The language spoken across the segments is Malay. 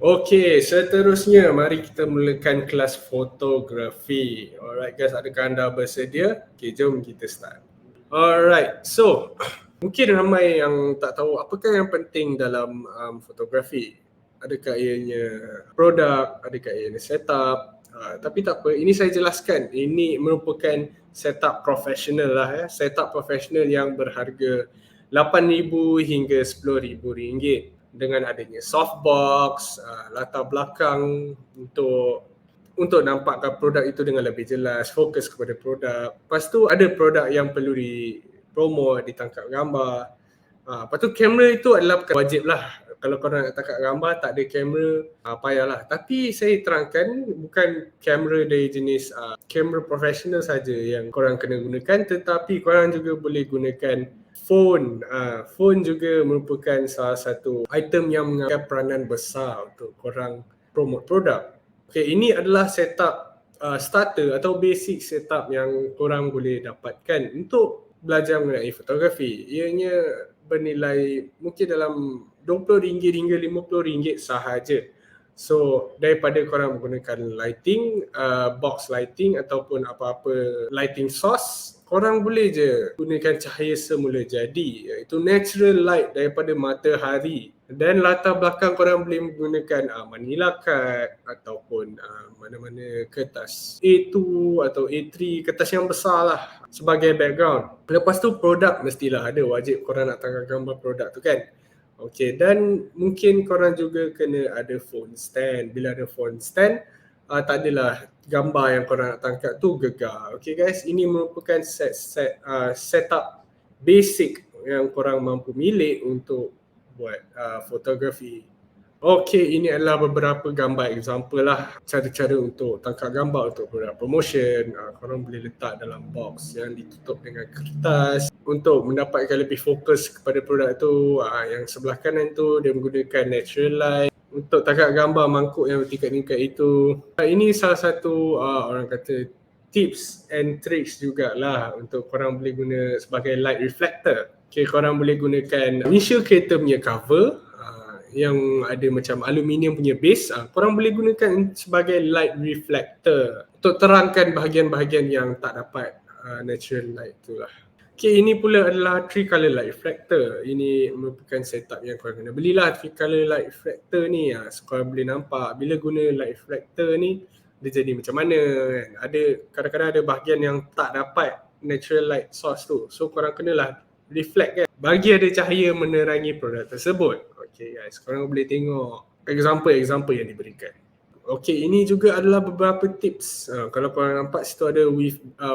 Okey, seterusnya mari kita mulakan kelas fotografi. Alright guys, adakah anda bersedia? Okey, jom kita start. Alright, so mungkin ramai yang tak tahu apakah yang penting dalam fotografi. Adakah ianya produk, adakah ianya setup. Tapi tak apa, ini saya jelaskan. Ini merupakan setup profesional lah ya. Setup profesional yang berharga RM8,000 hingga RM10,000 dengan adanya softbox, latar belakang untuk nampakkan produk itu dengan lebih jelas, fokus kepada produk. Lepas tu ada produk yang perlu dipromote, ditangkap gambar. Lepas tu kamera itu adalah bukan wajib lah. Kalau korang nak tangkap gambar tak ada kamera, payahlah. Tapi saya terangkan bukan kamera dari jenis kamera profesional saja yang korang kena gunakan, tetapi korang juga boleh gunakan phone. Phone juga merupakan salah satu item yang mengambil peranan besar untuk korang promote produk. Okay, ini adalah setup starter atau basic setup yang korang boleh dapatkan untuk belajar mengenai fotografi. Ianya bernilai mungkin dalam RM20 hingga RM50 sahaja. So daripada korang menggunakan lighting, box lighting ataupun apa-apa lighting source, korang boleh je gunakan cahaya semula jadi, iaitu natural light daripada matahari. Dan latar belakang korang boleh menggunakan Manila card ataupun mana-mana kertas A2 atau A3, kertas yang besar lah sebagai background. Lepas tu produk mestilah ada, wajib korang nak tangkap gambar produk tu kan. Okay, dan mungkin korang juga kena ada phone stand. Bila ada phone stand, tak adalah gambar yang korang nak tangkap tu gegar. Okay guys, ini merupakan setup basic yang korang mampu milik untuk buat fotografi. Okey, ini adalah beberapa gambar example lah, cara-cara untuk tangkap gambar untuk produk promotion. Korang boleh letak dalam box yang ditutup dengan kertas untuk mendapatkan lebih fokus kepada produk tu. Yang sebelah kanan tu dia menggunakan natural light untuk tangkap gambar mangkuk yang bertingkat-tingkat itu. Ini salah satu orang kata tips and tricks jugalah untuk korang boleh guna sebagai light reflector. Okay, korang boleh gunakan windshield kereta punya cover yang ada macam aluminium punya base, korang boleh gunakan sebagai light reflector untuk terangkan bahagian-bahagian yang tak dapat natural light tu lah. Okay, ini pula adalah 3 color light reflector. Ini merupakan setup yang korang kena belilah 3 color light reflector ni. So korang boleh nampak bila guna light reflector ni dia jadi macam mana kan. Ada kadang-kadang ada bahagian yang tak dapat natural light source tu. So korang kenalah reflect kan, bagi ada cahaya menerangi produk tersebut. Okay guys, korang boleh tengok example yang diberikan. Okay, ini juga adalah beberapa tips. Kalau korang nampak situ ada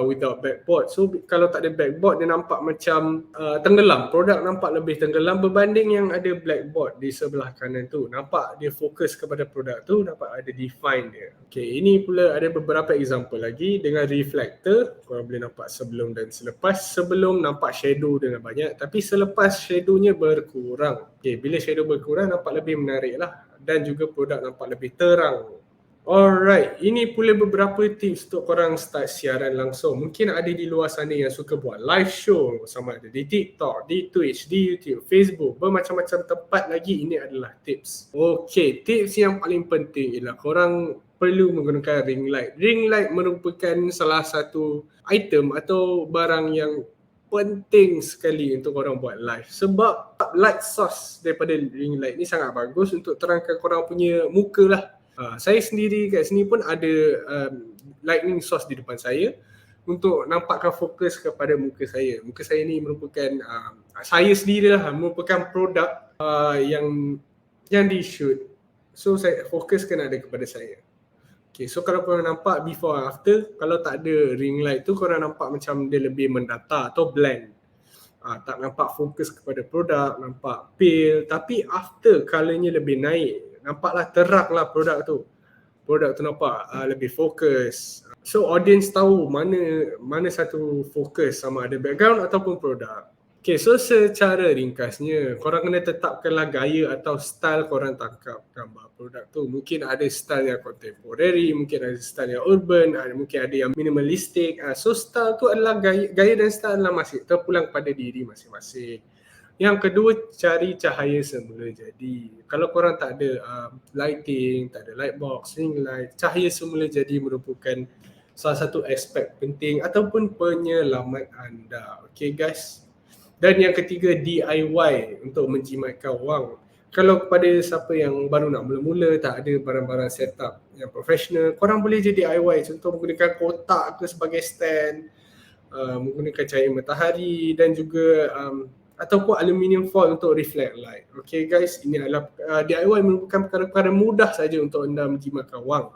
without backboard. So kalau tak ada backboard dia nampak macam tenggelam. Produk nampak lebih tenggelam berbanding yang ada blackboard di sebelah kanan tu. Nampak dia fokus kepada produk tu, dapat ada define dia. Okay, ini pula ada beberapa example lagi dengan reflector. Korang boleh nampak sebelum dan selepas. Sebelum nampak shadow dengan banyak, tapi selepas shadownya berkurang. Okay, bila shadow berkurang nampak lebih menarik lah. Dan juga produk nampak lebih terang. Alright, ini pula beberapa tips untuk korang start siaran langsung. Mungkin ada di luar sana yang suka buat live show, sama ada di TikTok, di Twitch, di YouTube, Facebook, bermacam-macam tempat lagi. Ini adalah tips. Okay, tips yang paling penting ialah korang perlu menggunakan ring light. Ring light merupakan salah satu item atau barang yang penting sekali untuk korang buat live. Sebab light source daripada ring light ni sangat bagus untuk terangkan korang punya muka lah. Saya sendiri kat sini pun ada lightning source di depan saya untuk nampakkan fokus kepada muka saya. Muka saya ni merupakan saya sendirilah merupakan produk yang di shoot. So saya fokuskan ada kepada saya. Okay, so kalau korang nampak before and after, kalau tak ada ring light tu korang nampak macam dia lebih mendata atau bland. Tak nampak fokus kepada produk, nampak pale. Tapi after colournya lebih naik, nampaklah teranglah produk tu. Produk tu nampak lebih fokus. So audience tahu mana satu fokus, sama ada background ataupun produk. Okay, so secara ringkasnya korang kena tetapkanlah gaya atau style korang tangkap gambar produk tu. Mungkin ada style yang contemporary, mungkin ada style yang urban, mungkin ada yang minimalistic. So style tu adalah gaya dan style adalah masih terpulang pada diri masing-masing. Yang kedua, cari cahaya semula jadi. Kalau korang tak ada lighting, tak ada light box, ring light, cahaya semula jadi merupakan salah satu aspek penting ataupun penyelamat anda. Okay guys. Dan yang ketiga, DIY untuk menjimatkan wang. Kalau kepada siapa yang baru nak mula-mula, tak ada barang-barang setup yang profesional, korang boleh je DIY. Contoh menggunakan kotak ke sebagai stand, menggunakan cahaya matahari dan juga ataupun aluminium foil untuk reflect light. Okay guys, ini adalah DIY merupakan perkara-perkara mudah saja untuk anda menjimatkan wang.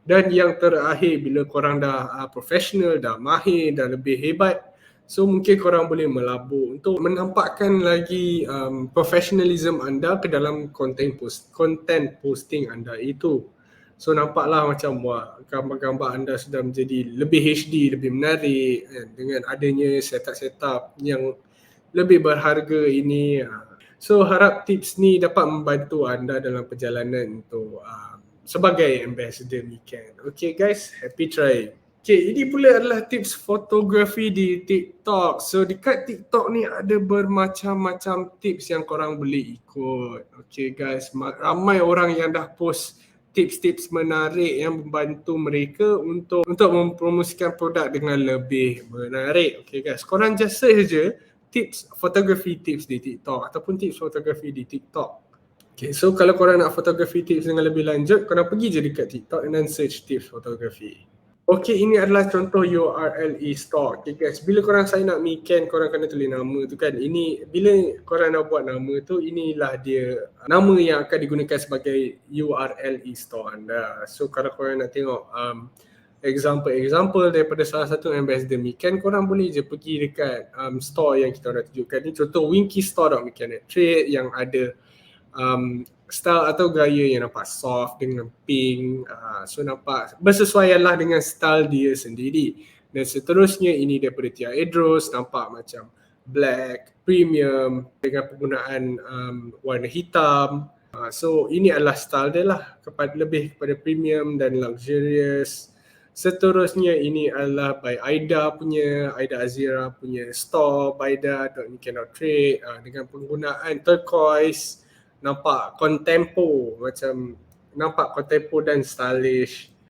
Dan yang terakhir, bila korang dah profesional, dah mahir, dah lebih hebat, so mungkin korang boleh melabur untuk menampakkan lagi professionalism anda ke dalam content posting anda itu. So nampaklah macam wah, gambar-gambar anda sudah menjadi lebih HD, lebih menarik dengan adanya setup-setup yang lebih berharga ini. So harap tips ni dapat membantu anda dalam perjalanan untuk sebagai ambassador Mikan. Okay guys, happy trying. Okay, ini pula adalah tips fotografi di TikTok. So dekat TikTok ni ada bermacam-macam tips yang korang boleh ikut. Okay guys, ramai orang yang dah post tips-tips menarik yang membantu mereka untuk mempromosikan produk dengan lebih menarik. Okay guys, korang just search je tips fotografi tips di TikTok ataupun tips fotografi di TikTok. Okay, so kalau korang nak fotografi tips dengan lebih lanjut, korang pergi je dekat TikTok dan search tips fotografi. Okay, ini adalah contoh URL e-store. Okay guys, bila korang sign up Mikan, korang kena tulis nama tu kan. Ini bila korang nak buat nama tu, inilah dia nama yang akan digunakan sebagai URL e-store anda. So kalau korang nak tengok example daripada salah satu ambassador Mikan, korang boleh je pergi dekat store yang kita nak tunjukkan ni. Contoh winkystore.mikan.trade yang ada style atau gaya yang nampak soft dengan pink, so nampak bersesuaianlah dengan style dia sendiri. Dan seterusnya ini daripada Tia Edros, nampak macam black, premium dengan penggunaan warna hitam. So ini adalah style dia lah, lebih kepada premium dan luxurious. Seterusnya ini adalah by Aida Azira punya store, baida.mikan.trade dengan penggunaan turquoise, nampak contempo dan stylish.